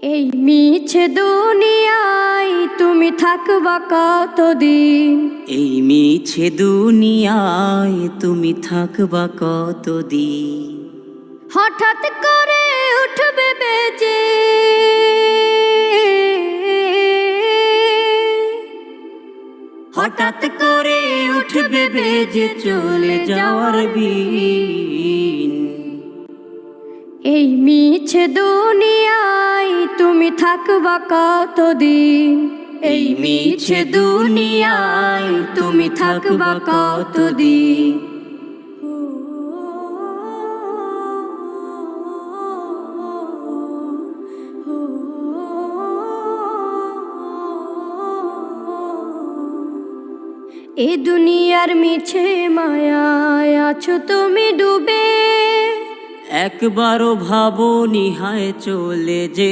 এই মিছে দুনিয়ায় তুমি থাকবা কতদিন? এই মিছে দুনিয়ায় তুমি থাকবা কতদিন? হঠাৎ করে উঠবে বেজে হঠাৎ করে উঠবে বেজে চলে যাওয়ার বিন। এই মিছে দুনিয়ায় তুমি থাকবা কতদিন? এই মিছে দুনিয়ায় তুমি থাকবা কতদিন? এ দুনিয়ার মিছে মায়ায় আছো তুমি ডুবে, একবারও ভাবো নিহায় চলে যে